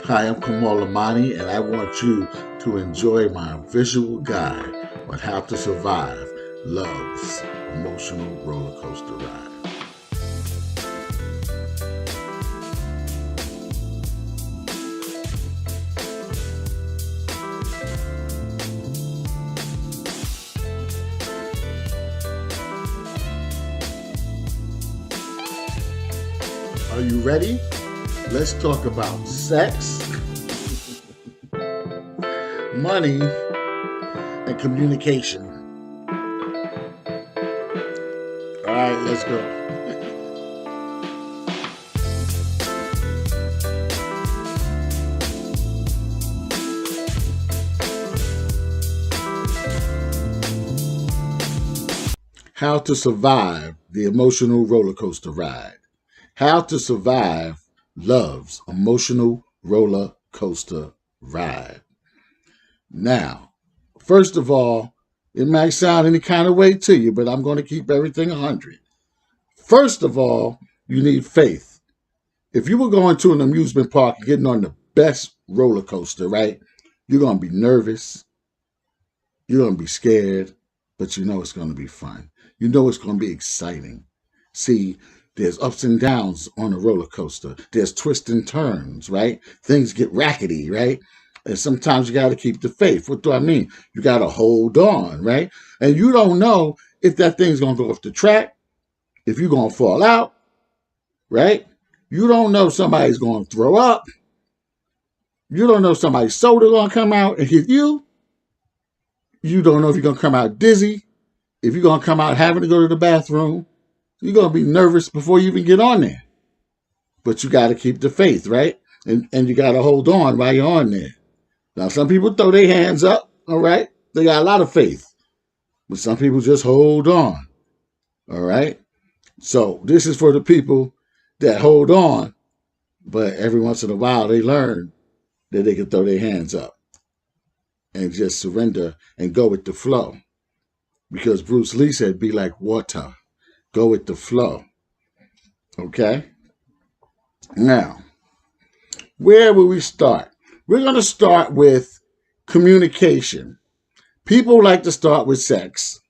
Hi, I'm Kamal Imani, and I want you to enjoy my visual guide on how to survive love's emotional roller coaster ride. Are you ready? Let's talk about sex, money, and communication. All right, let's go. How to survive the emotional roller coaster ride. How to survive love's emotional roller coaster ride. Now, first of all, it might sound any kind of way to you, but I'm going to keep everything 100. First of all, you need faith. If you were going to an amusement park and getting on the best roller coaster, right, you're going to be nervous. You're going to be scared, but you know it's going to be fun. You know it's going to be exciting. See, there's ups and downs on a roller coaster. There's twists and turns, right? Things get rackety, right? And sometimes you got to keep the faith. What do I mean? You got to hold on, right? And you don't know if that thing's going to go off the track, if you're going to fall out, right? You don't know if somebody's going to throw up. You don't know if somebody's soda going to come out and hit you. You don't know if you're going to come out dizzy, if you're going to come out having to go to the bathroom. You're going to be nervous before you even get on there. But you got to keep the faith, right? And you got to hold on while you're on there. Now, some people throw their hands up, all right? They got a lot of faith. But some people just hold on, all right? So this is for the people that hold on, but every once in a while they learn that they can throw their hands up and just surrender and go with the flow. Because Bruce Lee said, be like water. Go with the flow. Okay? Now, where will we start? We're going to start with communication. People like to start with sex.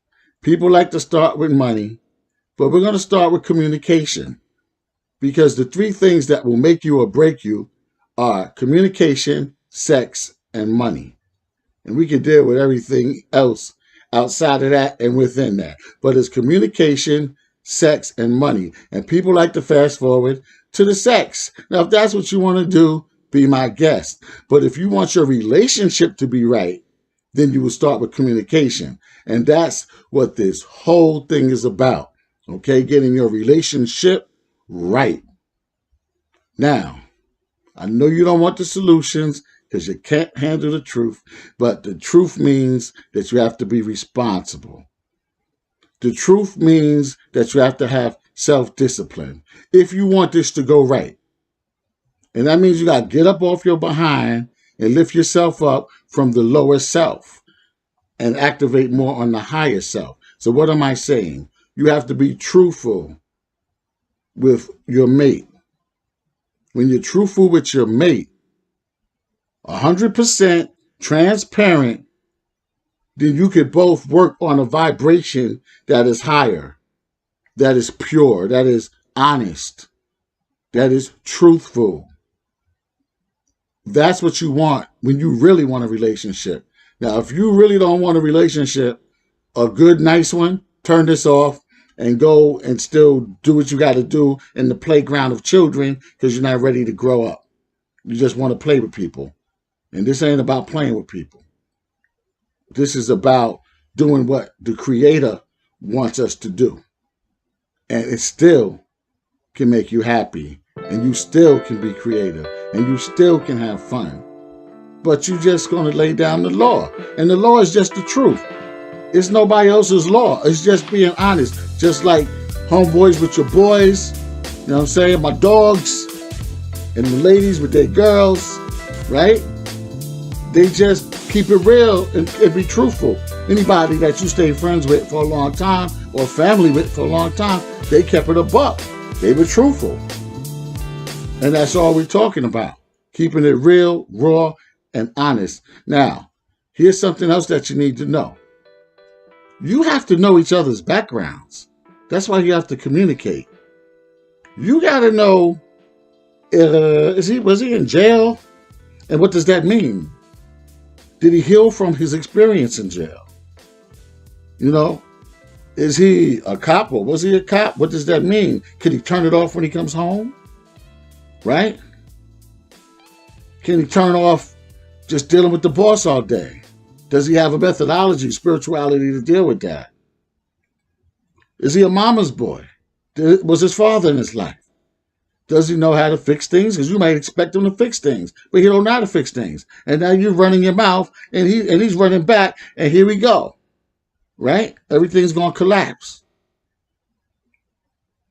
People like to start with money. But we're going to start with communication. Because the three things that will make you or break you are communication, sex, and money. And we can deal with everything else outside of that and within that. But it's communication, sex, and money. And people like to fast forward to the sex. Now, if that's what you want to do, be my guest. But if you want your relationship to be right, then you will start with communication. And that's what this whole thing is about. Okay? Getting your relationship right. Now, I know you don't want the solutions because you can't handle the truth, but the truth means that you have to be responsible. The truth means that you have to have self-discipline if you want this to go right. And that means you got to get up off your behind and lift yourself up from the lower self and activate more on the higher self. So what am I saying? You have to be truthful with your mate. When you're truthful with your mate, 100% transparent, then you could both work on a vibration that is higher, that is pure, that is honest, that is truthful. That's what you want when you really want a relationship. Now, if you really don't want a relationship, a good, nice one, turn this off and go and still do what you got to do in the playground of children because you're not ready to grow up. You just want to play with people. And this ain't about playing with people. This is about doing what the Creator wants us to do. And it still can make you happy. And you still can be creative. And you still can have fun. But you're just going to lay down the law. And the law is just the truth. It's nobody else's law. It's just being honest. Just like homeboys with your boys. You know what I'm saying? My dogs. And the ladies with their girls. Right? They just keep it real and be truthful. Anybody that you stay friends with for a long time or family with for a long time, they kept it a buck. They were truthful. And that's all we're talking about. keeping it real, raw, and honest. Now, here's something else that you need to know. You have to know each other's backgrounds. That's why you have to communicate. You got to know, was he in jail? And what does that mean? Did he heal from his experience in jail? You know, is he a cop or was he a cop? What does that mean? Could he turn it off when he comes home? Right? Can he turn off just dealing with the boss all day? Does he have a methodology, spirituality to deal with that? Is he a mama's boy? Was his father in his life? Does he know how to fix things? Because you might expect him to fix things, but he don't know how to fix things. And now you're running your mouth, and he's running back, and here we go. Right? Everything's going to collapse.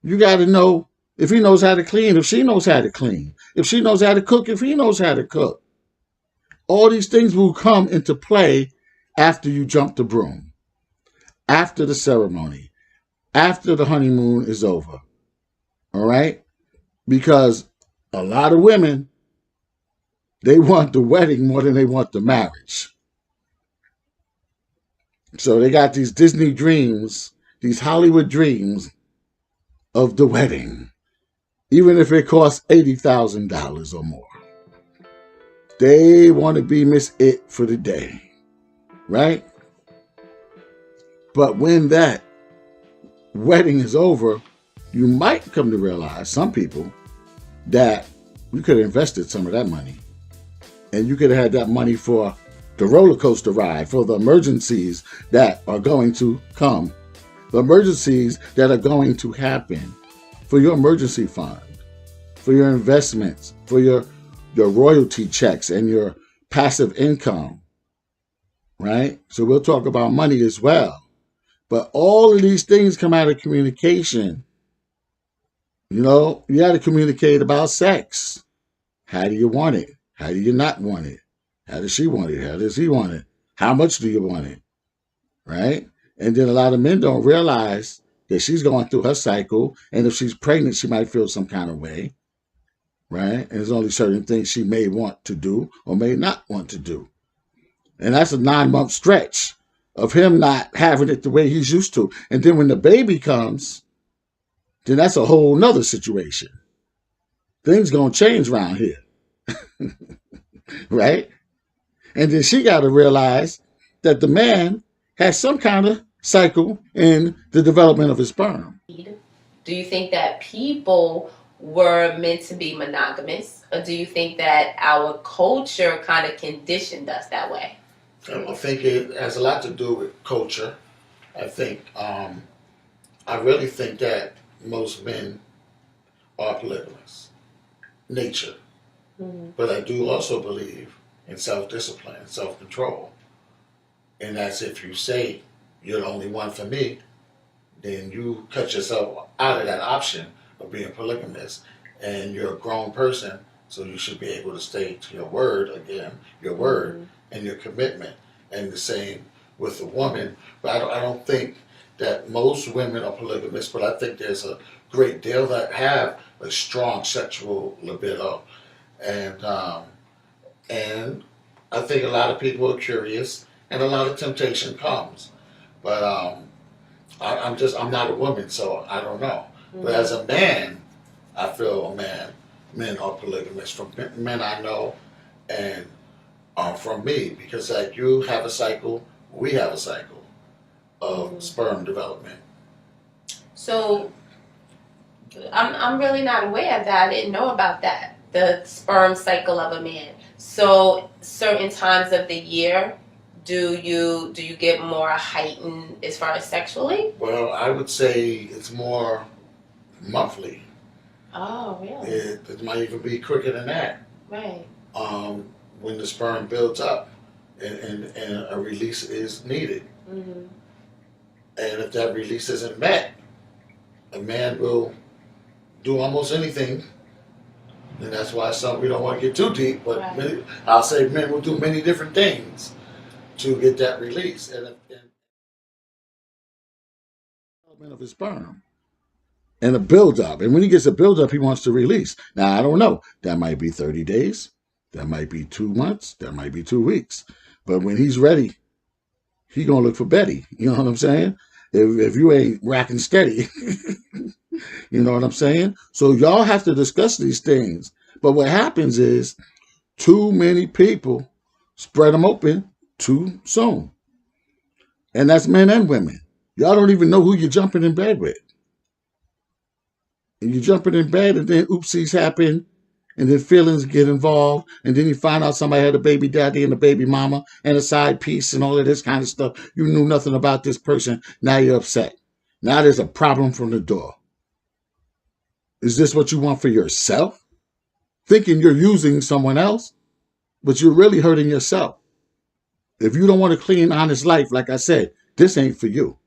You got to know if he knows how to clean, if she knows how to clean, if she knows how to cook, if he knows how to cook. All these things will come into play after you jump the broom, after the ceremony, after the honeymoon is over. All right? Because a lot of women, they want the wedding more than they want the marriage. So they got these Disney dreams, these Hollywood dreams of the wedding, even if it costs $80,000 or more. They want to be Miss It for the day, right? But when that wedding is over, you might come to realize, some people, that you could have invested some of that money. And you could have had that money for the roller coaster ride, for the emergencies that are going to come, the emergencies that are going to happen, for your emergency fund, for your investments, for your royalty checks and your passive income, right? So we'll talk about money as well. But all of these things come out of communication. You know, you got to communicate about sex. How do you want it? How do you not want it? How does she want it? How does he want it? How much do you want it? Right? And then a lot of men don't realize that she's going through her cycle. And if she's pregnant, she might feel some kind of way. Right? And there's only certain things she may want to do or may not want to do. And that's a 9-month stretch of him not having it the way he's used to. And then when the baby comes, then that's a whole nother situation. Things gonna change around here. Right? And then she got to realize that the man has some kind of cycle in the development of his sperm. Do you think that people were meant to be monogamous, or do you think that our culture kind of conditioned us that way? I think it has a lot to do with culture. I think, I really think that most men are polygamous, nature. Mm-hmm. But I do also believe in self-discipline, self-control. And that's if you say you're the only one for me, then you cut yourself out of that option of being polygamous. And you're a grown person, so you should be able to stay to your word again, your word, mm-hmm. and your commitment. And the same with a woman. But I don't think that most women are polygamous, but I think there's a great deal that have a strong sexual libido. And I think a lot of people are curious, and a lot of temptation comes. But I'm not a woman, so I don't know. Mm-hmm. But as a man, I feel men are polygamous from men I know, and from me, because like you have a cycle, we have a cycle of mm-hmm. sperm development. So I'm really not aware of that. I didn't know about that, the sperm cycle of a man. So certain times of the year, do you get more heightened as far as sexually? Well, I would say it's more monthly. Oh, really? It might even be quicker than that. Right. When the sperm builds up and a release is needed. Mm-hmm. And if that release isn't met, a man will do almost anything. And that's why we don't want to get too deep, but right. I'll say men will do many different things to get that release. And development of his sperm. And a buildup. And when he gets a buildup, he wants to release. Now, I don't know. That might be 30 days. That might be 2 months. That might be 2 weeks. But when he's ready, he gonna look for Betty. You know what I'm saying? If you ain't racking steady, you know what I'm saying? So y'all have to discuss these things. But what happens is too many people spread them open too soon. And that's men and women. Y'all don't even know who you're jumping in bed with. And you're jumping in bed and then oopsies happen and then feelings get involved, and then you find out somebody had a baby daddy and a baby mama and a side piece and all of this kind of stuff. You knew nothing about this person. Now you're upset. Now there's a problem from the door. Is this what you want for yourself? Thinking you're using someone else, but you're really hurting yourself. If you don't want a clean, honest life, like I said, this ain't for you.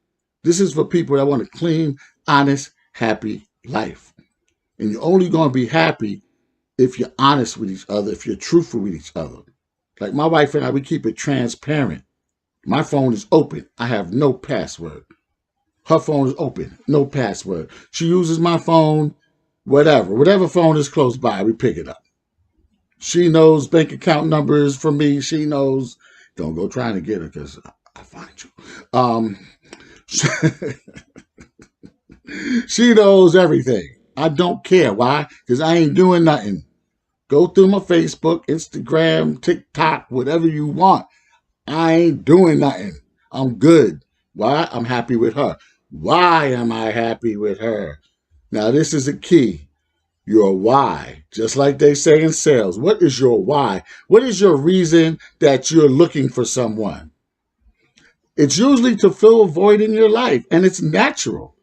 This is for people that want a clean, honest, happy life. And you're only going to be happy if you're honest with each other, if you're truthful with each other. Like my wife and I, we keep it transparent. My phone is open. I have no password. Her phone is open, no password. She uses my phone, whatever phone is close by, we pick it up. She knows bank account numbers from me. She knows. Don't go trying to get her because I'll find you. She knows everything. I don't care. Why? Because I ain't doing nothing. Go through my Facebook, Instagram, TikTok, whatever you want. I ain't doing nothing. I'm good. Why? I'm happy with her. Why am I happy with her? Now, this is a key. Your why. Just like they say in sales. What is your why? What is your reason that you're looking for someone? It's usually to fill a void in your life. And it's natural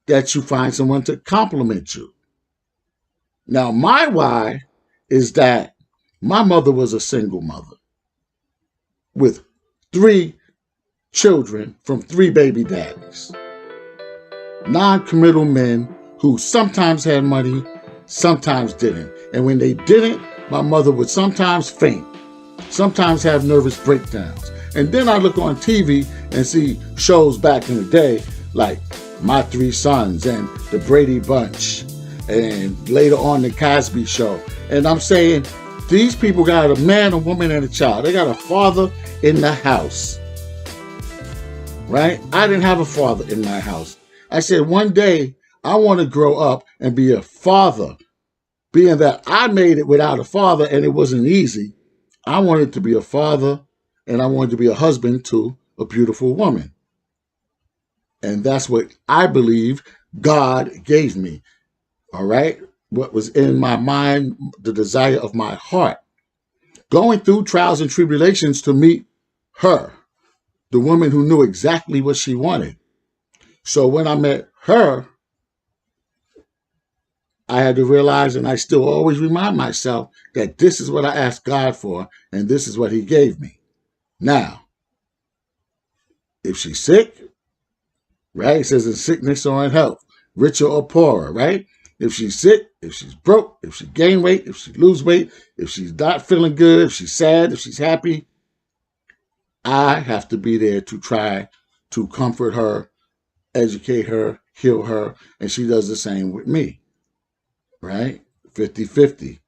that you find someone to compliment you. Now, my why is that my mother was a single mother with 3 children from 3 baby daddies. Non-committal men who sometimes had money, sometimes didn't. And when they didn't, my mother would sometimes faint, sometimes have nervous breakdowns. And then I look on TV and see shows back in the day like My 3 Sons and The Brady Bunch and later on The Cosby Show. And I'm saying these people got a man, a woman, and a child. They got a father in the house. Right? I didn't have a father in my house. I said one day I want to grow up and be a father. Being that I made it without a father and it wasn't easy, I wanted to be a father and I wanted to be a husband to a beautiful woman. And that's what I believe God gave me. All right? What was in my mind, the desire of my heart. Going through trials and tribulations to meet her, the woman who knew exactly what she wanted. So when I met her, I had to realize, and I still always remind myself, that this is what I asked God for, and this is what He gave me. Now, if she's sick, right? It says in sickness or in health, richer or poorer, right? If she's sick, if she's broke, if she gain weight, if she lose weight, if she's not feeling good, if she's sad, if she's happy, I have to be there to try to comfort her, educate her, heal her, and she does the same with me, right? 50-50.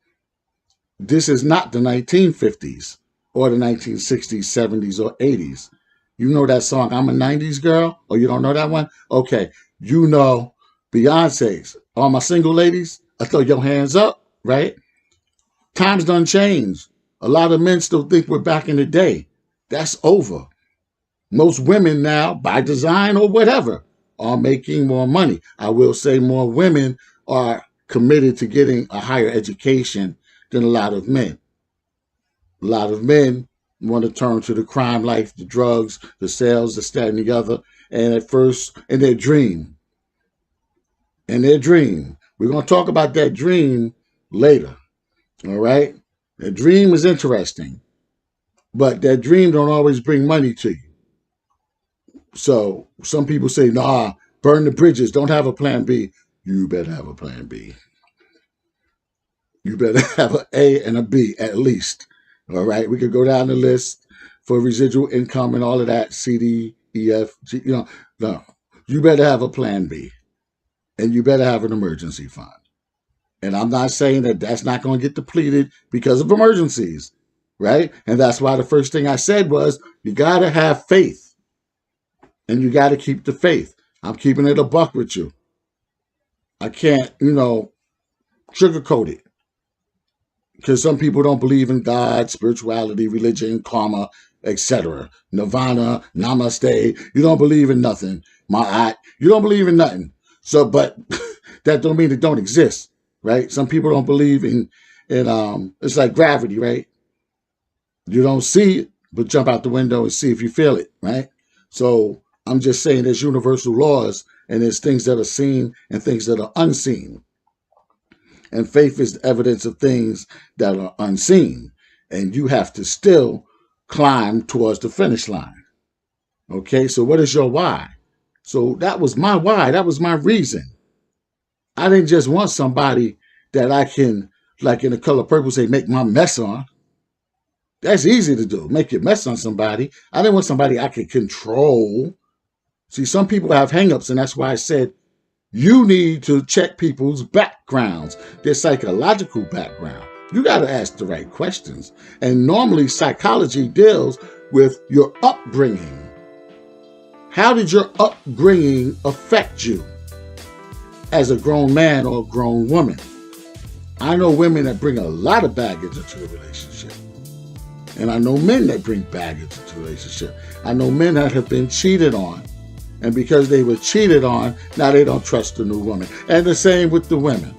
This is not the 1950s or the 1960s, 70s, or 80s. You know that song, I'm a 90s girl? Oh, you don't know that one? Okay. You know Beyonce's. All my single ladies, I throw your hands up, right? Times done changed. A lot of men still think we're back in the day. That's over. Most women now, by design or whatever, are making more money. I will say more women are committed to getting a higher education than a lot of men. A lot of men want to turn to the crime life, the drugs, the sales, the that and the other. And at first, in their dream. We're going to talk about that dream later. All right? The dream is interesting. But that dream don't always bring money to you. So some people say, nah, burn the bridges. Don't have a plan B. You better have a plan B. You better have an A and a B at least. All right. We could go down the list for residual income and all of that. C, D, E, F, G. No. You better have a plan B. And you better have an emergency fund. And I'm not saying that that's not going to get depleted because of emergencies, right? And that's why the first thing I said was you got to have faith and you got to keep the faith. I'm keeping it a buck with you. I can't, sugarcoat it because some people don't believe in God, spirituality, religion, karma, etc. Nirvana, namaste. You don't believe in nothing. You don't believe in nothing. So, but that don't mean it don't exist, right? Some people don't believe in it's like gravity, right? You don't see it, but jump out the window and see if you feel it, right? So I'm just saying there's universal laws and there's things that are seen and things that are unseen. And faith is the evidence of things that are unseen. And you have to still climb towards the finish line. Okay, so what is your why? So that was my why. That was my reason. I didn't just want somebody that I can, like in The Color Purple, say, make my mess on. That's easy to do, make your mess on somebody. I didn't want somebody I could control. See, some people have hangups, and that's why I said you need to check people's backgrounds, their psychological background. You got to ask the right questions. And normally psychology deals with your upbringing. How did your upbringing affect you as a grown man or a grown woman? I know women that bring a lot of baggage into a relationship. And I know men that bring baggage into a relationship. I know men that have been cheated on. And because they were cheated on, now they don't trust the new woman. And the same with the women.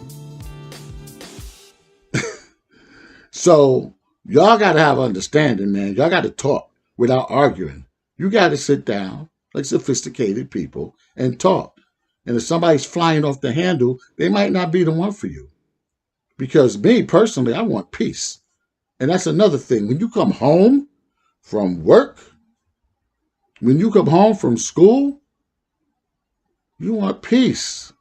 So y'all got to have understanding, man. Y'all got to talk without arguing. You got to sit down like sophisticated people and talk. And if somebody's flying off the handle, they might not be the one for you. Because me, personally, I want peace. And that's another thing. When you come home from work, when you come home from school, you want peace.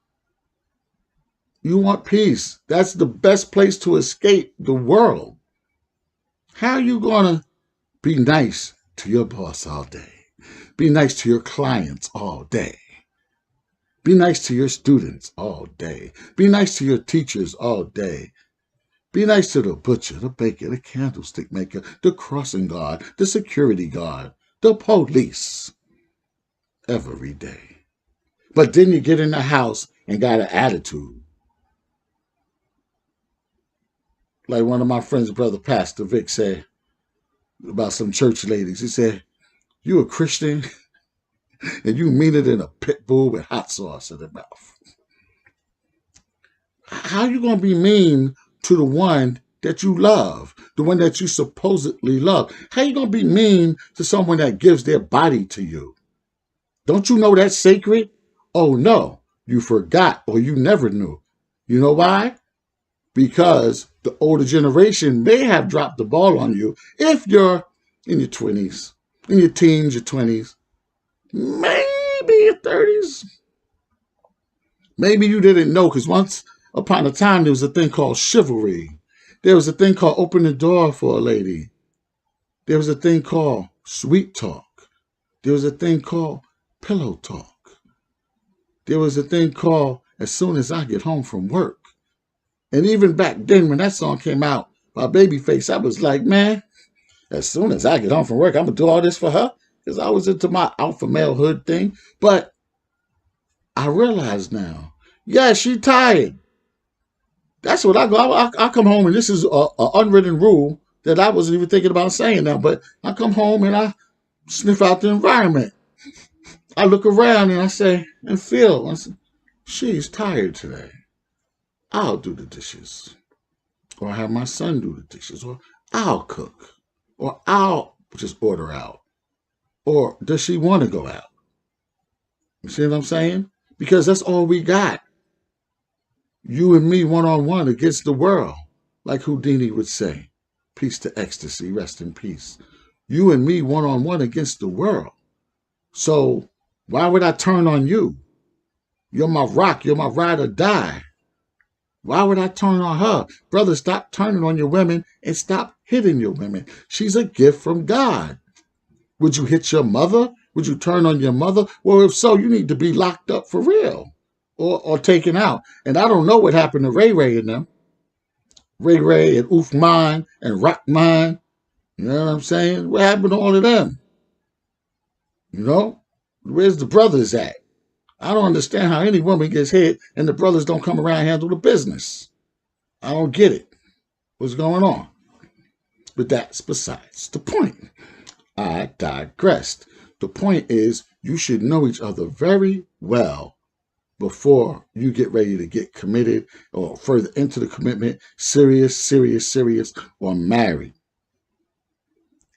You want peace. That's the best place to escape the world. How are you going to be nice to your boss all day? Be nice to your clients all day. Be nice to your students all day. Be nice to your teachers all day. Be nice to the butcher, the baker, the candlestick maker, the crossing guard, the security guard, the police. Every day. But then you get in the house and got an attitude. Like one of my friends' brother, Pastor Vic, said about some church ladies. He said, you a Christian and you mean it in a pit bull with hot sauce in the mouth. How you going to be mean to the one that you love, the one that you supposedly love? How you going to be mean to someone that gives their body to you? Don't you know that's sacred? Oh no, you forgot or you never knew. You know why? Because the older generation may have dropped the ball on you if you're in your 20s, in your teens, your 20s, maybe your 30s. Maybe you didn't know because once upon a time there was a thing called chivalry. There was a thing called open the door for a lady. There was a thing called sweet talk. There was a thing called pillow talk. There was a thing called as soon as I get home from work. And even back then when that song came out by Babyface, I was like, man, as soon as I get home from work, I'm going to do all this for her. Because I was into my alpha malehood thing. But I realize now, yeah, she tired. That's what I go. I come home and this is an unwritten rule that I wasn't even thinking about saying now. But I come home and I sniff out the environment. I look around and I say, and feel, I say, she's tired today. I'll do the dishes. Or have my son do the dishes. Or I'll cook. Or I'll just order out. Or does she want to go out? You see what I'm saying? Because that's all we got. You and me one-on-one against the world. Like Houdini would say. Peace to ecstasy. Rest in peace. You and me one-on-one against the world. So why would I turn on you? You're my rock. You're my ride or die. Why would I turn on her? Brother, stop turning on your women and stop hitting your women. She's a gift from God. Would you hit your mother? Would you turn on your mother? Well, if so, you need to be locked up for real or taken out. And I don't know what happened to Ray Ray and them. Ray Ray and Oof Mine and Rock Mine. You know what I'm saying? What happened to all of them? You know? Where's the brothers at? I don't understand how any woman gets hit and the brothers don't come around and handle the business. I don't get it. What's going on? But that's besides the point. I digressed. The point is, you should know each other very well before you get ready to get committed or further into the commitment, serious, or married.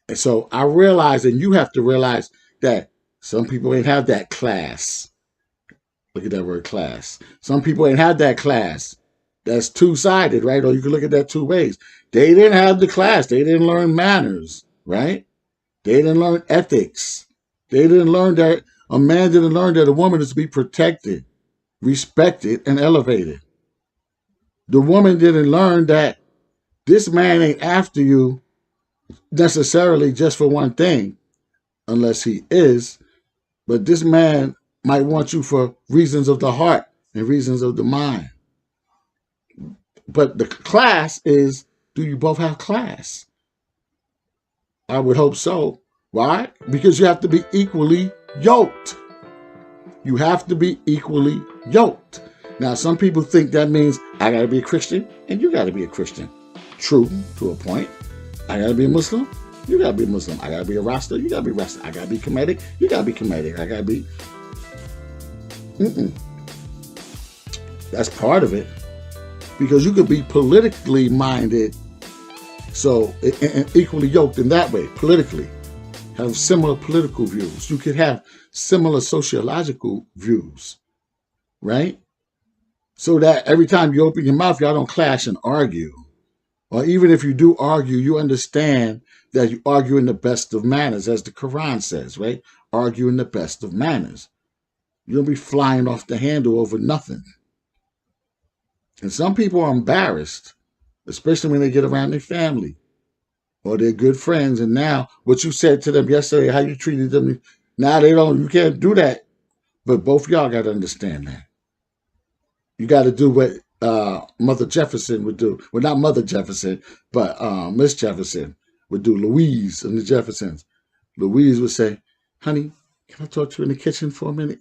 And so I realize, and you have to realize that some people ain't have that class. Look at that word class. Some people ain't had that class. That's two-sided, right? Or you can look at that two ways. They didn't have the class. They didn't learn manners, right? They didn't learn ethics. They didn't learn that a man didn't learn that a woman is to be protected, respected, and elevated. The woman didn't learn that this man ain't after you necessarily just for one thing, unless he is, but this man might want you for reasons of the heart and reasons of the mind. But the class is, do you both have class? I would hope so. Why? Because you have to be equally yoked. You have to be equally yoked. Now, some people think that means I got to be a Christian and you got to be a Christian. True, to a point. I got to be a Muslim. You got to be a Muslim. I got to be a Rasta. You got to be Rasta. I got to be Kemetic. You got to be Kemetic. I got to be... That's part of it. Because you could be politically minded, so and equally yoked in that way, politically. Have similar political views. You could have similar sociological views, right? So that every time you open your mouth, y'all don't clash and argue. Or even if you do argue, you understand that you argue in the best of manners, as the Quran says, right? Argue in the best of manners. You don't be flying off the handle over nothing. And some people are embarrassed, especially when they get around their family or their good friends. And now what you said to them yesterday, how you treated them, now they don't, you can't do that. But both of y'all got to understand that. You got to do what Mother Jefferson would do. Well, not Mother Jefferson, but Miss Jefferson would do. Louise and the Jeffersons. Louise would say, honey, can I talk to you in the kitchen for a minute?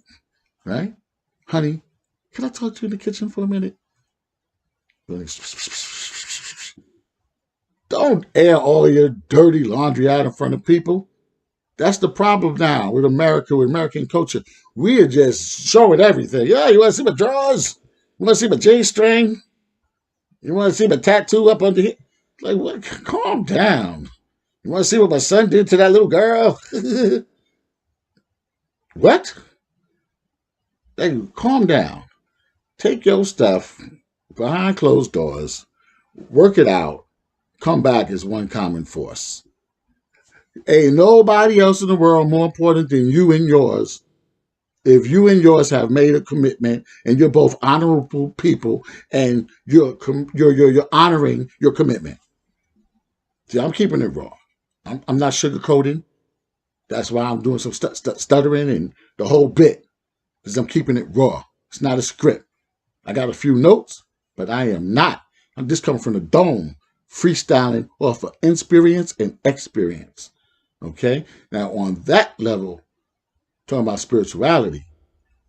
Right? Honey, can I talk to you in the kitchen for a minute? Don't air all your dirty laundry out in front of people. That's the problem now with America, with American culture. We are just showing everything. Yeah, you want to see my drawers? You want to see my J-string? You want to see my tattoo up under here? Like, what? Calm down. You want to see what my son did to that little girl? What? Hey, calm down. Take your stuff behind closed doors, work it out, come back as one common force. Ain't nobody else in the world more important than you and yours. If you and yours have made a commitment and you're both honorable people and you're honoring your commitment. See, I'm keeping it raw. I'm not sugarcoating. That's why I'm doing some stuttering and the whole bit, because I'm keeping it raw. It's not a script. I got a few notes, but I am not. I'm just coming from the dome, freestyling off of experience and experience. Okay? Now, on that level, talking about spirituality,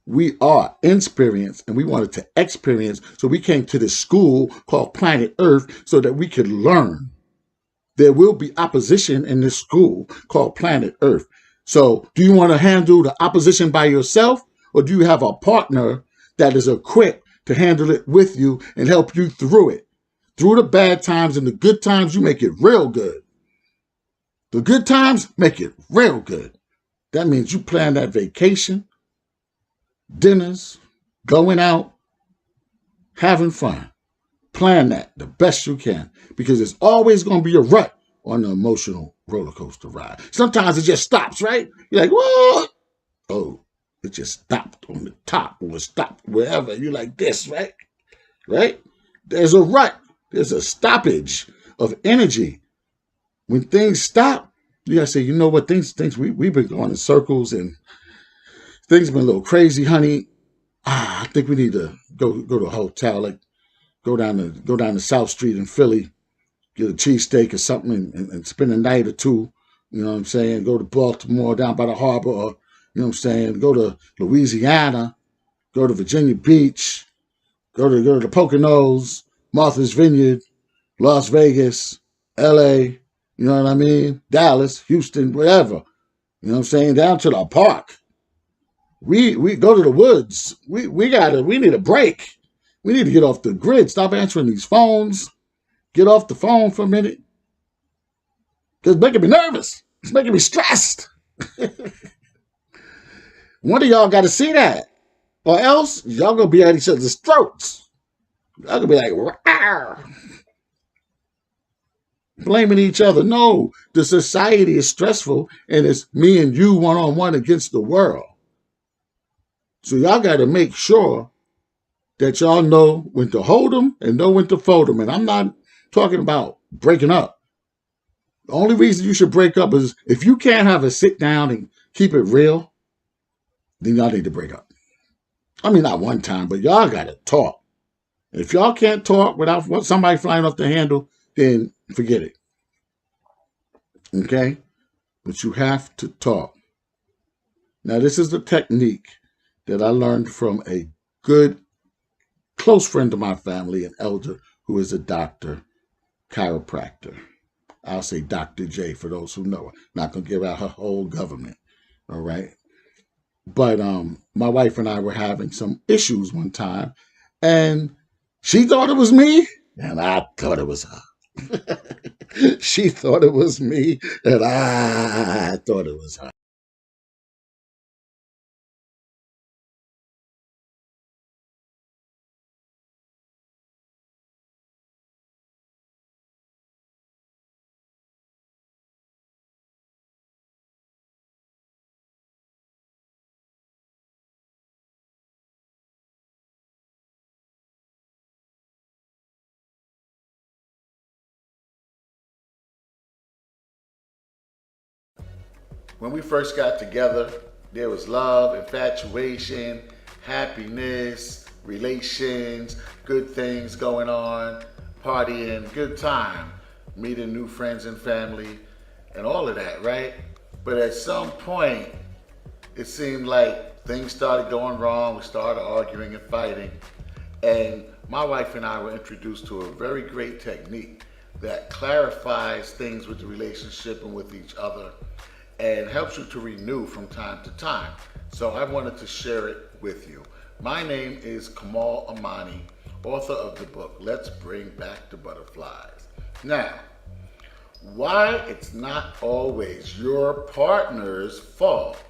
we are inexperienced and we wanted to experience. So we came to this school called Planet Earth so that we could learn. There will be opposition in this school called Planet Earth. So do you want to handle the opposition by yourself, or do you have a partner that is equipped to handle it with you and help you through it? Through the bad times and the good times, you make it real good. The good times, make it real good. That means you plan that vacation, dinners, going out, having fun. Plan that the best you can, because there's always going to be a rut on the emotional roller coaster ride. Sometimes it just stops, right? You're like, what? Oh, it just stopped on the top or it stopped wherever. You're like this, right? Right? There's a rut. There's a stoppage of energy. When things stop, you got to say, you know what, things we've been going in circles and things have been a little crazy, honey. I think we need to go to a hotel. Like, go down to South Street in Philly, get a cheesesteak or something, and spend a night or two. You know what I'm saying? Go to Baltimore down by the harbor, or you know what I'm saying? Go to Louisiana, go to Virginia Beach, go to the Poconos, Martha's Vineyard, Las Vegas, L.A. You know what I mean? Dallas, Houston, wherever. You know what I'm saying? Down to the park. We go to the woods. We need a break. We need to get off the grid. Stop answering these phones. Get off the phone for a minute. Because it's making me nervous. It's making me stressed. One of y'all got to see that. Or else y'all gonna be at each other's throats. Y'all gonna be like, rawr, blaming each other. No, the society is stressful and it's me and you one on one against the world. So y'all got to make sure that y'all know when to hold them and know when to fold them. And I'm not talking about breaking up. The only reason you should break up is if you can't have a sit down and keep it real, then y'all need to break up. I mean, not one time, but y'all got to talk. If y'all can't talk without somebody flying off the handle, then forget it. Okay? But you have to talk. Now, this is the technique that I learned from a good, close friend of my family, an elder who is a doctor, chiropractor. I'll say Dr. J for those who know her. Not going to give out her whole government. All right? But my wife and I were having some issues one time, and she thought it was me, and I thought it was her. She thought it was me, and I thought it was her. When we first got together, there was love, infatuation, happiness, relations, good things going on, partying, good time, meeting new friends and family, and all of that, right? But at some point, it seemed like things started going wrong. We started arguing and fighting. And my wife and I were introduced to a very great technique that clarifies things with the relationship and with each other and helps you to renew from time to time. So I wanted to share it with you. My name is Kamal Imani, author of the book, Let's Bring Back the Butterflies. Now, why it's not always your partner's fault.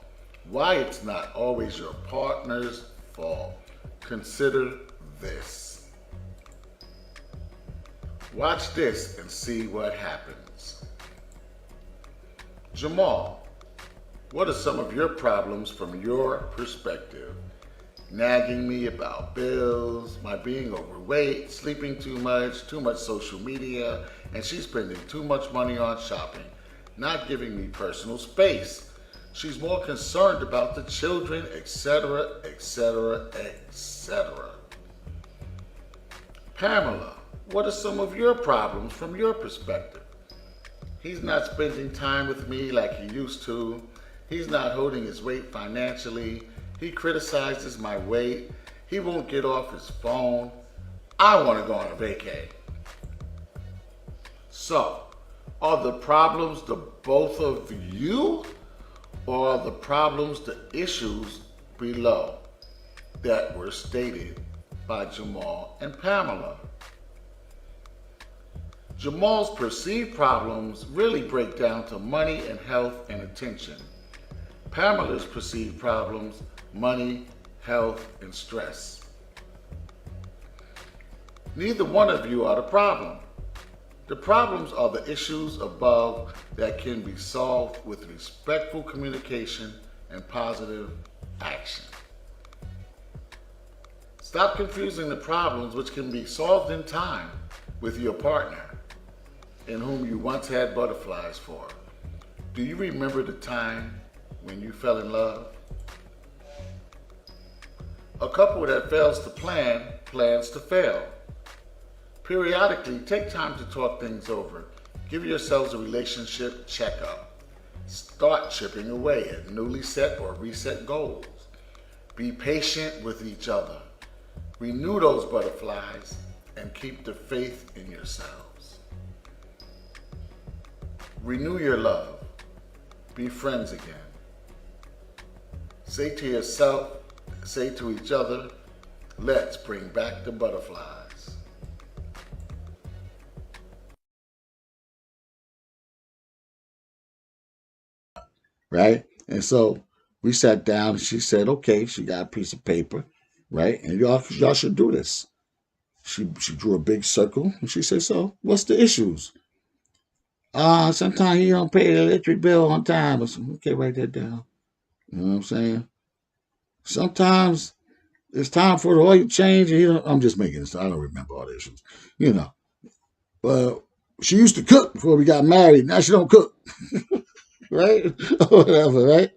Why it's not always your partner's fault. Consider this. Watch this and see what happens. Jamal, what are some of your problems from your perspective? Nagging me about bills, my being overweight, sleeping too much social media, and she's spending too much money on shopping, not giving me personal space. She's more concerned about the children, etc., etc., etc. Pamela, what are some of your problems from your perspective? He's not spending time with me like he used to. He's not holding his weight financially. He criticizes my weight. He won't get off his phone. I want to go on a vacay. So, are the problems the both of you, or are the problems the issues below that were stated by Jamal and Pamela? Jamal's perceived problems really break down to money and health and attention. Pamela's perceived problems, money, health, and stress. Neither one of you are the problem. The problems are the issues above that can be solved with respectful communication and positive action. Stop confusing the problems which can be solved in time with your partner in whom you once had butterflies for. Do you remember the time when you fell in love? A couple that fails to plan plans to fail. Periodically, take time to talk things over. Give yourselves a relationship checkup. Start chipping away at newly set or reset goals. Be patient with each other. Renew those butterflies and keep the faith in yourselves. Renew your love. Be friends again. Say to yourself, say to each other, let's bring back the butterflies. Right? And so we sat down and she said, okay, she got a piece of paper, right? And y'all should do this. She drew a big circle and she said, so what's the issues? Sometimes you don't pay the electric bill on time. I said, okay, write that down. You know what I'm saying? Sometimes it's time for the oil change. And I'm just making this. I don't remember all the issues. You know. But she used to cook before we got married. Now she don't cook. Right? Or whatever, right?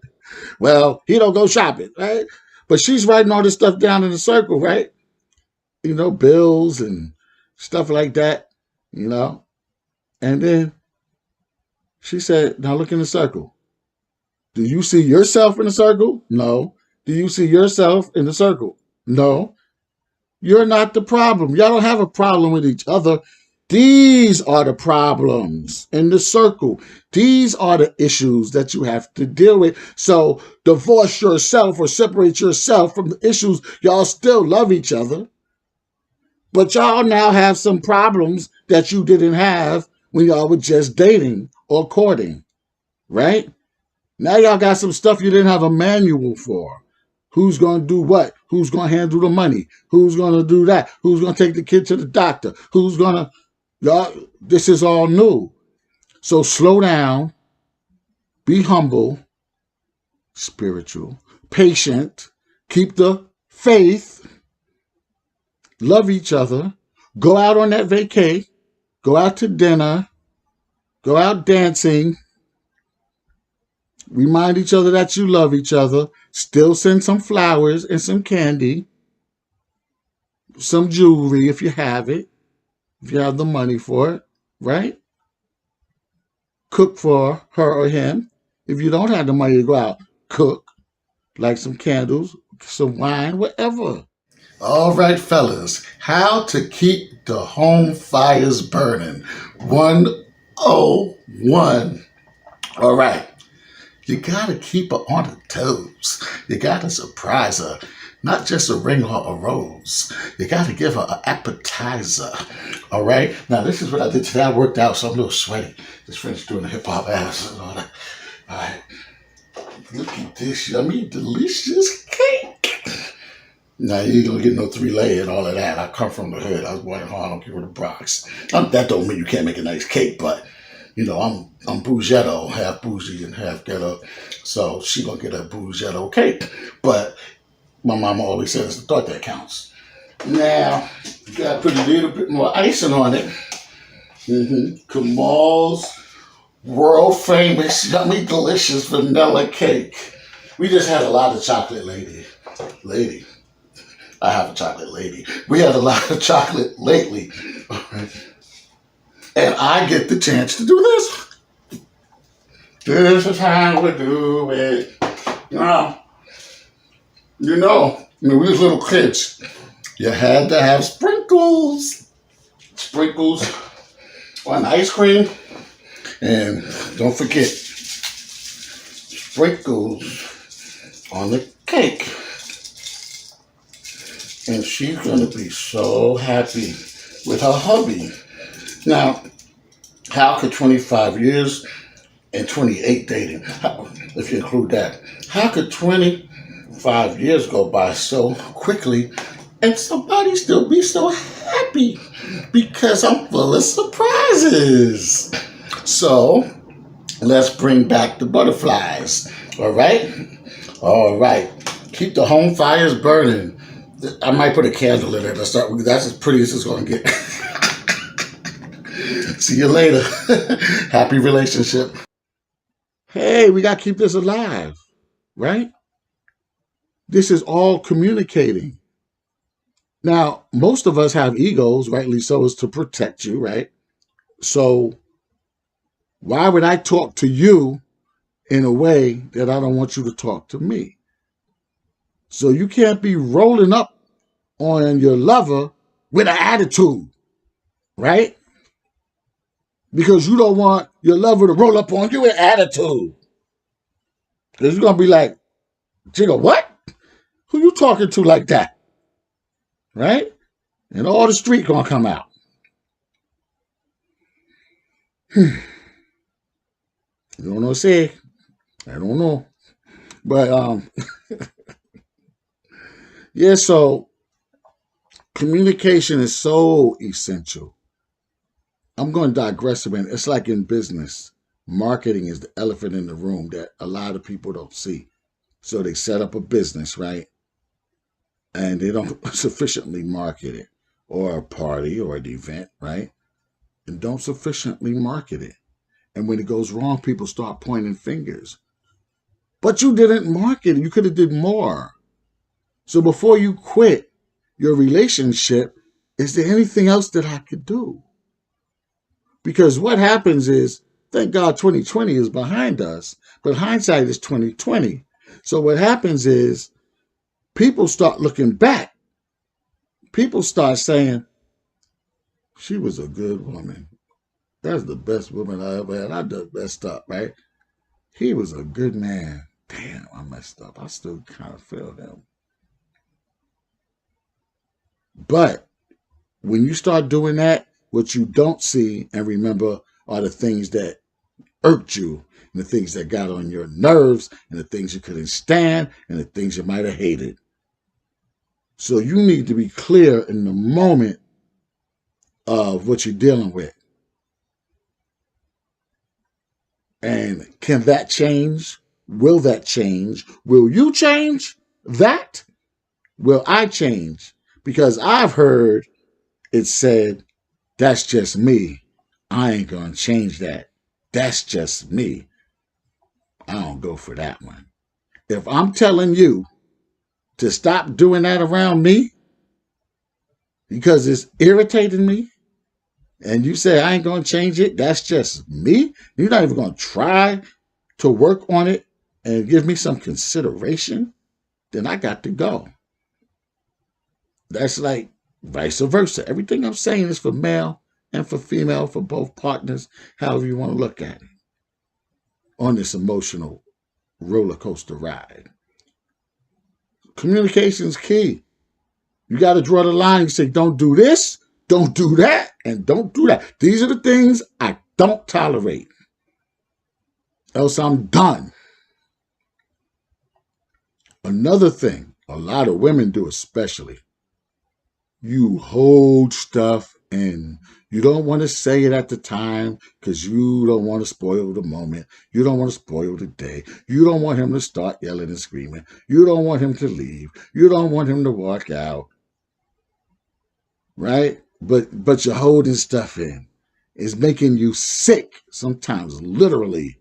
Well, he don't go shopping, right? But she's writing all this stuff down in the circle, right? Bills and stuff like that, you know. And then she said, now look in the circle. Do you see yourself in the circle? No. Do you see yourself in the circle? No. You're not the problem. Y'all don't have a problem with each other. These are the problems in the circle. These are the issues that you have to deal with. So divorce yourself or separate yourself from the issues. Y'all still love each other, but y'all now have some problems that you didn't have when y'all were just dating or courting, right? Now y'all got some stuff you didn't have a manual for. Who's going to do what? Who's going to handle the money? Who's going to do that? Who's going to take the kid to the doctor? Who's going to... Y'all, this is all new. So slow down, be humble, spiritual, patient, keep the faith, love each other, go out on that vacay, go out to dinner, go out dancing, remind each other that you love each other, still send some flowers and some candy, some jewelry if you have it, if you have the money for it, right? Cook for her or him. If you don't have the money to go out, cook, like some candles, some wine, whatever. All right, fellas, how to keep the home fires burning. 101. All right. You gotta keep her on her toes. You gotta surprise her. Not just a ring or a rose. You gotta give her an appetizer. All right? Now, this is what I did today. I worked out, so I'm a little sweaty. This friend's doing a hip hop ass and all that. All right. Look at this yummy, delicious cake. Now, you ain't gonna get no 3-layer and all of that. I come from the hood. I was born in Harlem, give her the Bronx. That don't mean you can't make a nice cake, but I'm bougetto, half bougie and half ghetto. So she gonna get a bougetto cake. But my mama always says the thought that counts. Now, you gotta put a little bit more icing on it. Kamal's world famous, yummy, delicious vanilla cake. We just had a lot of chocolate, lady. I have a chocolate lady. We had a lot of chocolate lately. And I get the chance to do this. This is how we do it. When we was little kids, you had to have sprinkles. Sprinkles on ice cream. And don't forget, sprinkles on the cake. And she's going to be so happy with her hubby. Now, how could 25 years and 28 dating, if you include that, how could 25 years go by so quickly and somebody still be so happy? Because I'm full of surprises. So, let's bring back the butterflies. All right? All right. Keep the home fires burning. I might put a candle in it to start with. That's as pretty as it's going to get. See you later. Happy relationship. Hey, we got to keep this alive, right? This is all communicating. Now, most of us have egos, rightly so, is to protect you, right? So why would I talk to you in a way that I don't want you to talk to me? So you can't be rolling up on your lover with an attitude, right? Because you don't want your lover to roll up on you with attitude. Because you're going to be like, Jigga, what? Who you talking to like that? Right? And all the street going to come out. You don't know what to say. I don't know. But yeah, so communication is so essential. I'm going to digress a minute. It's like in business. Marketing is the elephant in the room that a lot of people don't see. So they set up a business, right? And they don't sufficiently market it, or a party or an event, right? And don't sufficiently market it. And when it goes wrong, people start pointing fingers. But you didn't market it. You could have did more. So before you quit your relationship, is there anything else that I could do? Because what happens is, thank God 2020 is behind us, but hindsight is 2020. So what happens is people start looking back. People start saying, she was a good woman. That's the best woman I ever had. I done messed up, right? He was a good man. Damn, I messed up. I still kind of feel him. But when you start doing that, what you don't see and remember are the things that irked you, and the things that got on your nerves, and the things you couldn't stand, and the things you might have hated. So you need to be clear in the moment of what you're dealing with. And can that change? Will that change? Will you change that? Will I change? Because I've heard it said, that's just me. I ain't going to change that. That's just me. I don't go for that one. If I'm telling you to stop doing that around me because it's irritating me, and you say I ain't going to change it, that's just me. You're not even going to try to work on it and give me some consideration, then I got to go. That's like vice versa. Everything I'm saying is for male and for female, for both partners, however you want to look at it, on this emotional roller coaster ride. Communication is key. You got to draw the line and say, don't do this, don't do that, and don't do that. These are the things I don't tolerate. Else I'm done. Another thing, a lot of women do especially, you hold stuff in. You don't want to say it at the time because you don't want to spoil the moment. You don't want to spoil the day. You don't want him to start yelling and screaming. You don't want him to leave. You don't want him to walk out. Right? But you're holding stuff in. It's making you sick, sometimes literally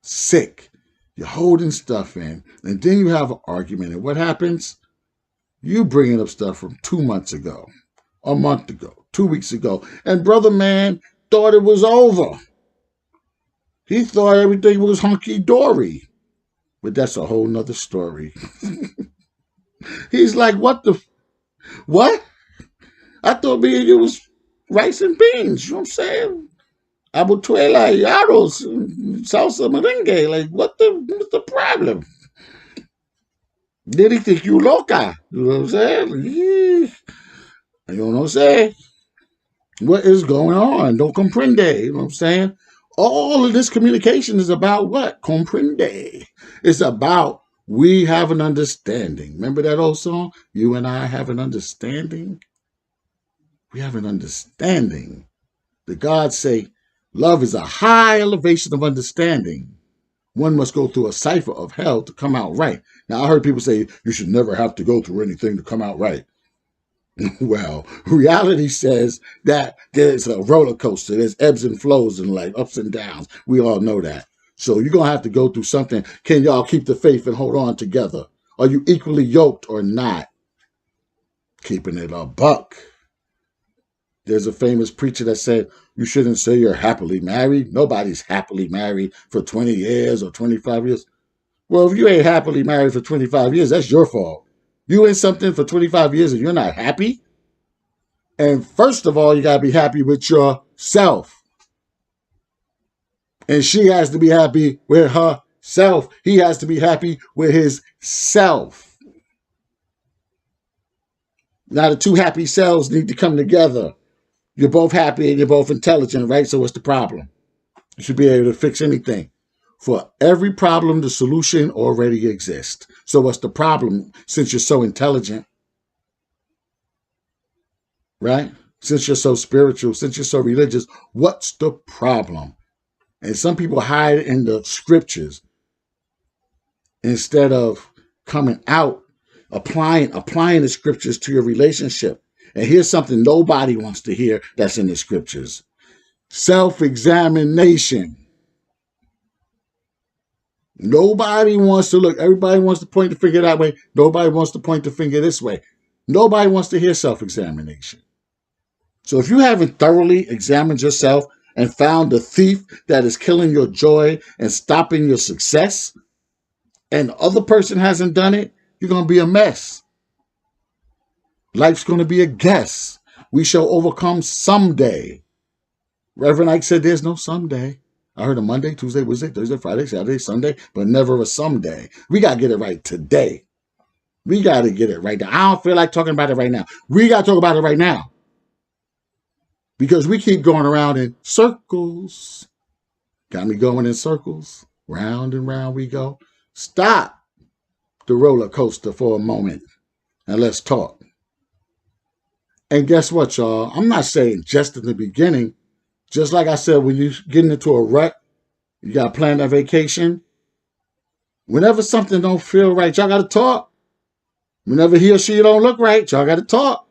sick. You're holding stuff in, and then you have an argument. And what happens? You bringing up stuff from 2 months ago, a month ago, 2 weeks ago, and brother man thought it was over. He thought everything was hunky dory, but that's a whole nother story. He's like, what? I thought me and you was rice and beans. You know what I'm saying? Abutuela y arroz, salsa merengue. Like, what's the problem? Did he think you loca? You know what I'm saying? You know what I'm saying? What is going on? Don't comprende. You know what I'm saying? All of this communication is about what? Comprende. It's about we have an understanding. Remember that old song? You and I have an understanding. We have an understanding. The gods say love is a high elevation of understanding. One must go through a cipher of hell to come out right. Now, I heard people say you should never have to go through anything to come out right. Well, reality says that there's a roller coaster. There's ebbs and flows in life, ups and downs. We all know that. So you're going to have to go through something. Can y'all keep the faith and hold on together? Are you equally yoked or not? Keeping it a buck. There's a famous preacher that said, you shouldn't say you're happily married. Nobody's happily married for 20 years or 25 years. Well, if you ain't happily married for 25 years, that's your fault. You in something for 25 years and you're not happy? And first of all, you got to be happy with yourself. And she has to be happy with herself. He has to be happy with his self. Now, the two happy selves need to come together. You're both happy and you're both intelligent, right? So what's the problem? You should be able to fix anything. For every problem, the solution already exists. So what's the problem since you're so intelligent? Right? Since you're so spiritual, since you're so religious, what's the problem? And some people hide in the scriptures instead of coming out, applying the scriptures to your relationship. And here's something nobody wants to hear that's in the scriptures. Self-examination. Nobody wants to look. Everybody wants to point the finger that way. Nobody wants to point the finger this way. Nobody wants to hear self-examination. So if you haven't thoroughly examined yourself and found the thief that is killing your joy and stopping your success, and the other person hasn't done it, you're going to be a mess. Life's going to be a guess. We shall overcome someday. Reverend Ike said there's no someday. I heard a Monday, Tuesday, Wednesday, Thursday, Friday, Saturday, Sunday, but never a someday. We got to get it right today. We got to get it right now. I don't feel like talking about it right now. We got to talk about it right now. Because we keep going around in circles. Got me going in circles. Round and round we go. Stop the roller coaster for a moment and let's talk. And guess what, y'all? I'm not saying just in the beginning. Just like I said, when you're getting into a rut, you got to plan that vacation. Whenever something don't feel right, y'all got to talk. Whenever he or she don't look right, y'all got to talk.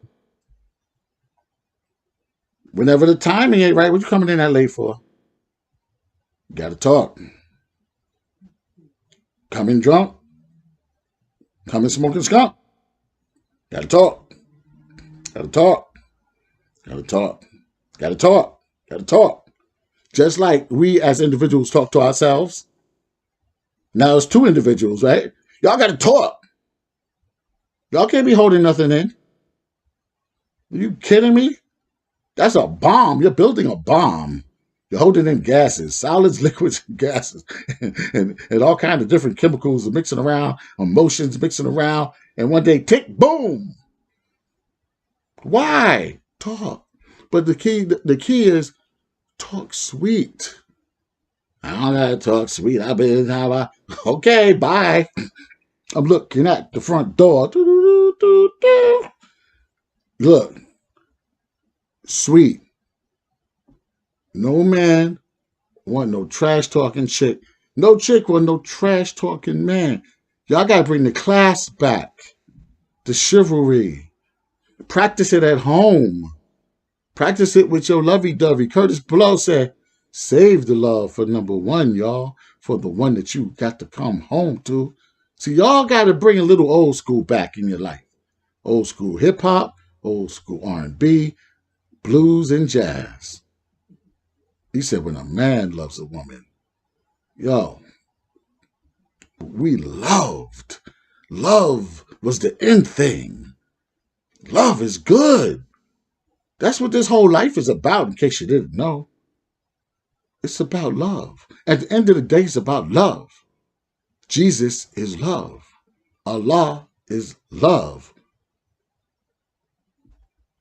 Whenever the timing ain't right, what you coming in that late for? You got to talk. Coming drunk. Coming smoking skunk. Got to talk. Got to talk. Got to talk. Got to talk. Got to talk. Just like we as individuals talk to ourselves. Now it's two individuals, right? Y'all got to talk. Y'all can't be holding nothing in. Are you kidding me? That's a bomb. You're building a bomb. You're holding in gases, solids, liquids, gases, and all kinds of different chemicals are mixing around, emotions mixing around, and one day, tick, boom. Why? Talk. But the key is talk sweet. I don't gotta talk sweet. Okay, bye. I'm looking at the front door. Look, sweet. No man want no trash talking chick. No chick want no trash talking man. Y'all gotta bring the class back. The chivalry. Practice it at home. Practice it with your lovey-dovey. Curtis Blow said, save the love for number one, y'all. For the one that you got to come home to. See, y'all got to bring a little old school back in your life. Old school hip-hop, old school R&B, blues, and jazz. He said when a man loves a woman, yo, we loved. Love was the end thing. Love is good. That's what this whole life is about, in case you didn't know. It's about love. At the end of the day, it's about love. Jesus is love. Allah is love.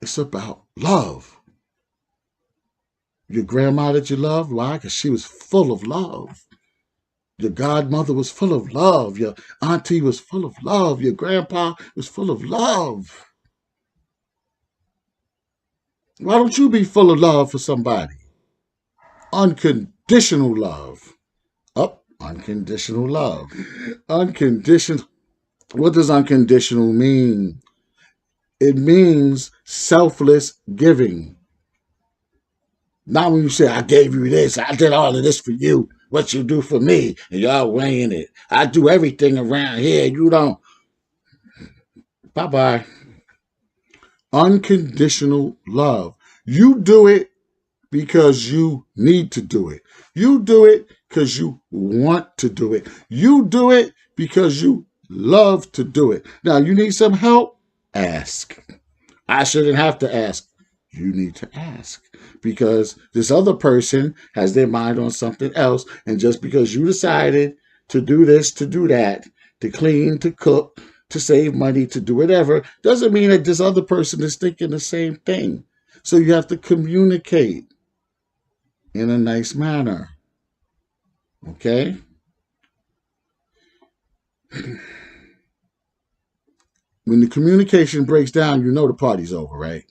It's about love. Your grandma that you loved, why? Because she was full of love. Your godmother was full of love. Your auntie was full of love. Your grandpa was full of love. Why don't you be full of love for somebody? Unconditional love. Unconditional love. Unconditional. What does unconditional mean? It means selfless giving. Not when you say, I gave you this, I did all of this for you, what you do for me, and y'all weighing it. I do everything around here, you don't. Bye-bye. Unconditional love. You do it because you need to do it. You do it because you want to do it. You do it because you love to do it. Now, you need some help? Ask. I shouldn't have to ask. You need to ask because this other person has their mind on something else. And just because you decided to do this, to do that, to clean, to cook, to save money, to do whatever, doesn't mean that this other person is thinking the same thing. So you have to communicate in a nice manner. Okay? When the communication breaks down, you know the party's over, right?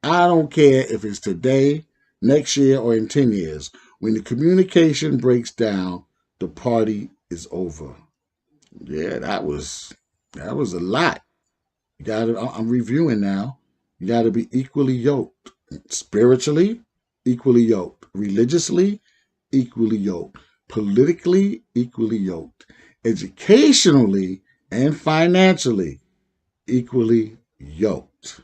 I don't care if it's today, next year, or in 10 years. When the communication breaks down, the party is over. Yeah, that was a lot. I'm reviewing now. You gotta be equally yoked. Spiritually, equally yoked. Religiously, equally yoked. Politically, equally yoked. Educationally and financially, equally yoked.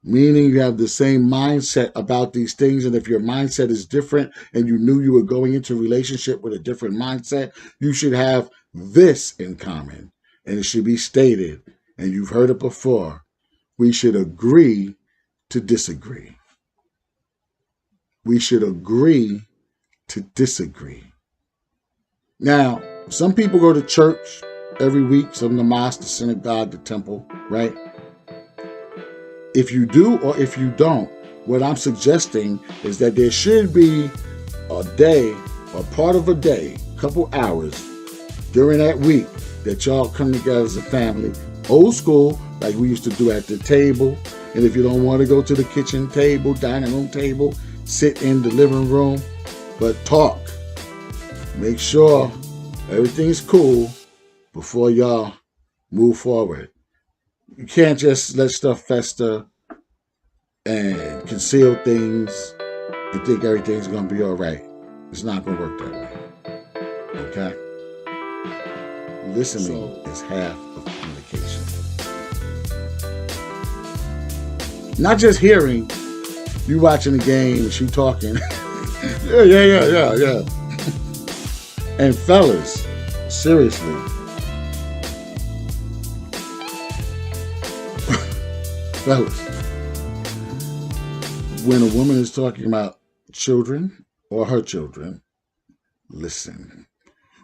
Meaning you have the same mindset about these things. And if your mindset is different and you knew you were going into a relationship with a different mindset, you should have this in common. And it should be stated, and you've heard it before, we should agree to disagree. We should agree to disagree. Now, some people go to church every week, some the mosque, the synagogue, the temple, right? If you do or if you don't, what I'm suggesting is that there should be a day or part of a day, a couple hours during that week that y'all come together as a family, old school, like we used to do at the table. And if you don't want to go to the kitchen table, dining room table, sit in the living room, but talk. Make sure everything's cool before y'all move forward. You can't just let stuff fester and conceal things and think everything's going to be all right. It's not going to work that way. Okay? Listening is half of communication. Not just hearing, you watching the game and she talking. Yeah. And fellas, seriously. Fellas, when a woman is talking about children or her children, listen.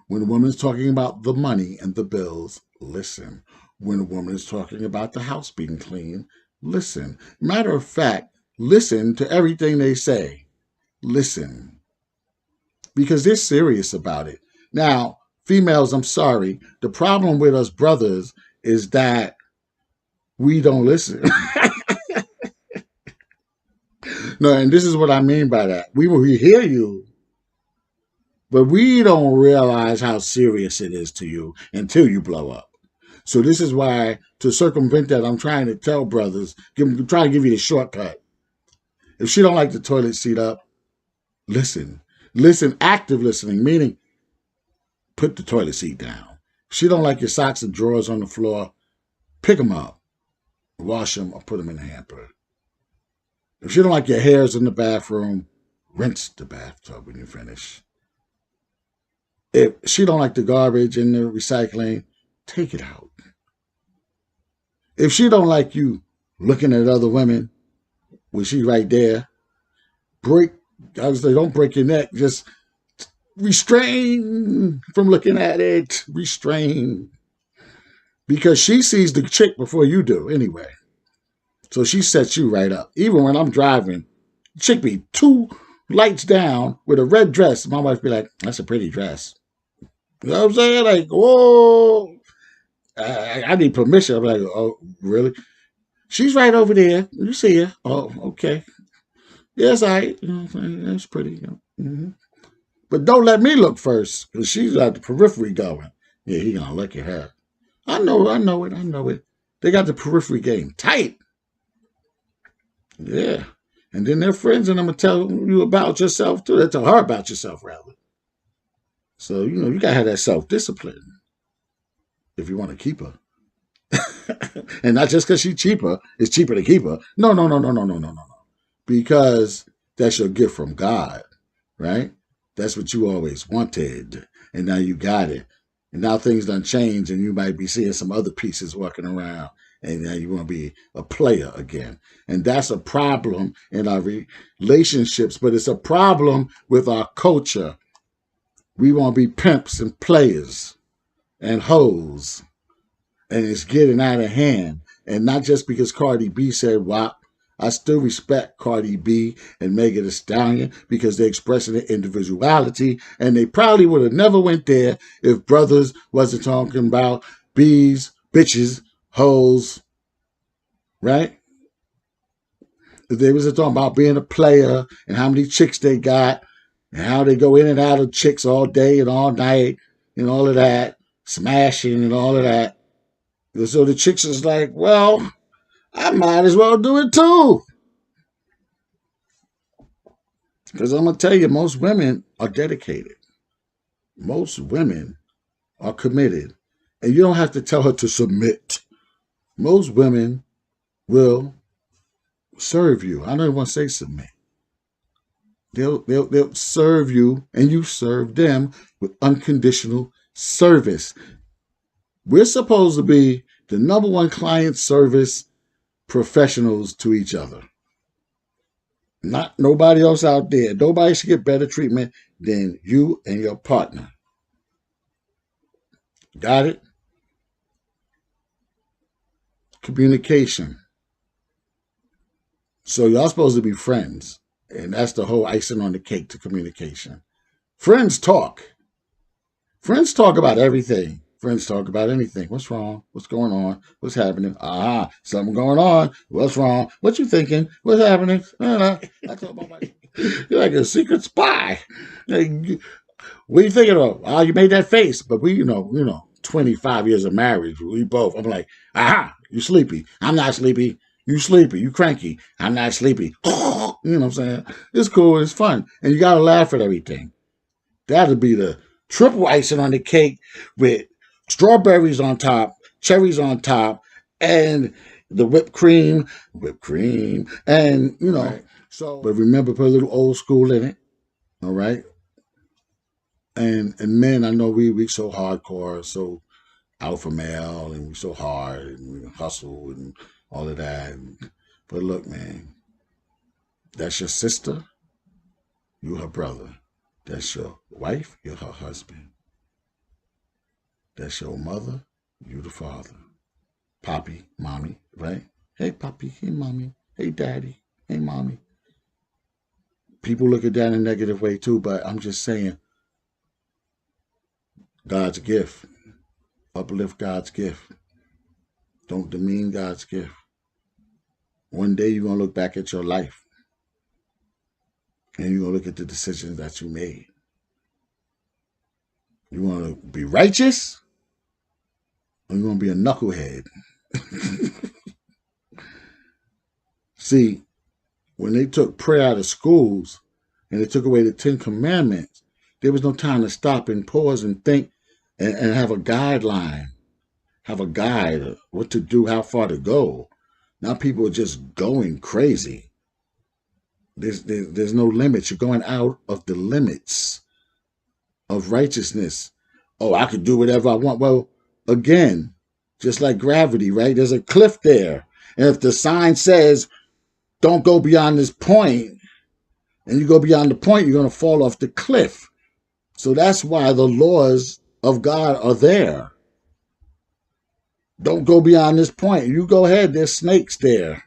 When a woman is talking about the money and the bills, listen. When a woman is talking about the house being clean, listen. Matter of fact, listen to everything they say. Listen. Because they're serious about it. Now, females, I'm sorry. The problem with us brothers is that we don't listen. No, and this is what I mean by that. We hear you, but we don't realize how serious it is to you until you blow up. So this is why, to circumvent that, I'm trying to tell brothers, try to give you the shortcut. If she don't like the toilet seat up, listen. Listen, active listening, meaning put the toilet seat down. If she don't like your socks and drawers on the floor, pick them up, wash them, or put them in the hamper. If she don't like your hairs in the bathroom, rinse the bathtub when you finish. If she don't like the garbage in the recycling, take it out. If she don't like you looking at other women when she's right there, don't break your neck. Just restrain from looking at it. Restrain. Because she sees the chick before you do anyway. So she sets you right up. Even when I'm driving, the chick be 2 lights down with a red dress. My wife be like, that's a pretty dress. You know what I'm saying? Like, whoa. I need permission. I'm like, oh, really? She's right over there. You see her. Oh, okay. Yes, that's pretty. Mm-hmm. But don't let me look first, because she's got the periphery going. Yeah, he gonna look at her. I know it. They got the periphery game tight. Yeah. And then their friends and them will tell you about yourself too. They tell her about yourself, rather. So, you gotta have that self-discipline if you want to keep her. And not just because she's cheaper, it's cheaper to keep her. No, no, no, no, no, no, no, no, no. Because that's your gift from God, right? That's what you always wanted. And now you got it. And now things done change and you might be seeing some other pieces walking around. And now you want to be a player again. And that's a problem in our relationships, but it's a problem with our culture. We want to be pimps and players and hoes, and it's getting out of hand. And not just because Cardi B said WAP. I still respect Cardi B and Megan Thee Stallion because they're expressing their individuality, and they probably would have never went there if brothers wasn't talking about bees, bitches, hoes, right? If they wasn't talking about being a player and how many chicks they got and how they go in and out of chicks all day and all night and all of that, smashing and all of that. So the chicks is like, well, I might as well do it too. Because I'm going to tell you, most women are dedicated. Most women are committed. And you don't have to tell her to submit. Most women will serve you. I don't even want to say submit. They'll serve you and you serve them with unconditional service. We're supposed to be the number one client service professionals to each other. Not nobody else out there. Nobody should get better treatment than you and your partner. Got it? Communication. So y'all supposed to be friends. And that's the whole icing on the cake to communication. Friends talk. Friends talk about everything. Friends talk about anything. What's wrong? What's going on? What's happening? Something going on. What's wrong? What you thinking? What's happening? I talk about my, you're like a secret spy. Like, what are you thinking of? Oh, you made that face. But we, 25 years of marriage. We both. I'm like, you sleepy. I'm not sleepy. You sleepy. You cranky. I'm not sleepy. You know what I'm saying? It's cool. It's fun. And you got to laugh at everything. That'll be the triple icing on the cake with strawberries on top, cherries on top, and the whipped cream, and Right. So, but remember, put a little old school in it. All right. And men, I know we so hardcore, so alpha male, and we so hard, and we hustle and all of that. But look, man, that's your sister, you her brother. That's your wife, you're her husband. That's your mother, you the father. Poppy, mommy, right? Hey, Poppy, hey, mommy, hey, daddy, hey, mommy. People look at that in a negative way too, but I'm just saying, God's gift. Uplift God's gift. Don't demean God's gift. One day you're going to look back at your life and you're going to look at the decisions that you made. You want to be righteous or you want to be a knucklehead? See, when they took prayer out of schools and they took away the 10 Commandments, there was no time to stop and pause and think and have a guideline, have a guide of what to do, how far to go. Now people are just going crazy. There's no limits. You're going out of the limits of righteousness. Oh, I could do whatever I want. Well, again, just like gravity, right? There's a cliff there. And if the sign says, don't go beyond this point, and you go beyond the point, you're going to fall off the cliff. So that's why the laws of God are there. Don't go beyond this point. You go ahead, there's snakes there.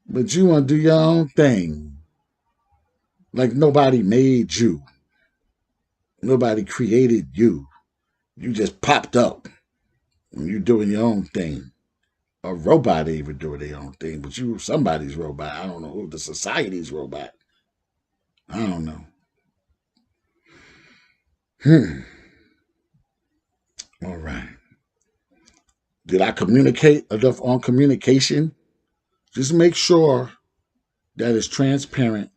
But you want to do your own thing. Like nobody made you. Nobody created you. You just popped up and you're doing your own thing. A robot ain't even doing their own thing, but you somebody's robot. I don't know who, the society's robot. I don't know. All right. Did I communicate enough on communication? Just make sure that it's transparent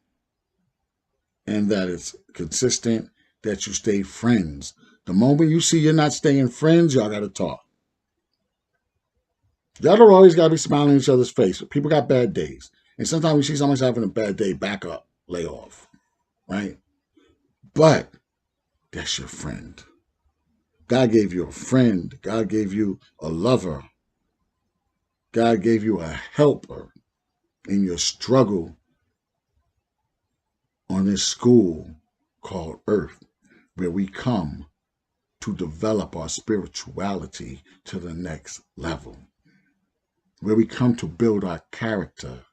and that it's consistent, that you stay friends. The moment you see you're not staying friends, y'all got to talk. Y'all don't always got to be smiling in each other's face. People got bad days. And sometimes we see someone's having a bad day, back up, lay off, right? But that's your friend. God gave you a friend. God gave you a lover. God gave you a helper in your struggle on this school called Earth, where we come to develop our spirituality to the next level, where we come to build our character,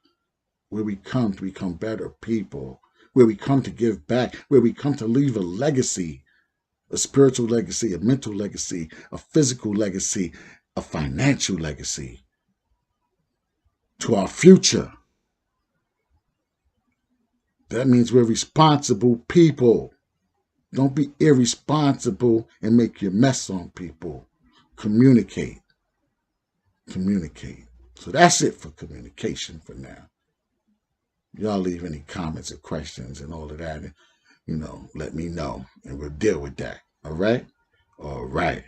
where we come to become better people, where we come to give back, where we come to leave a legacy, a spiritual legacy, a mental legacy, a physical legacy, a financial legacy to our future. That means we're responsible people. Don't be irresponsible and make your mess on people. Communicate. Communicate. So that's it for communication for now. Y'all leave any comments or questions and all of that. And, let me know and we'll deal with that. All right? All right.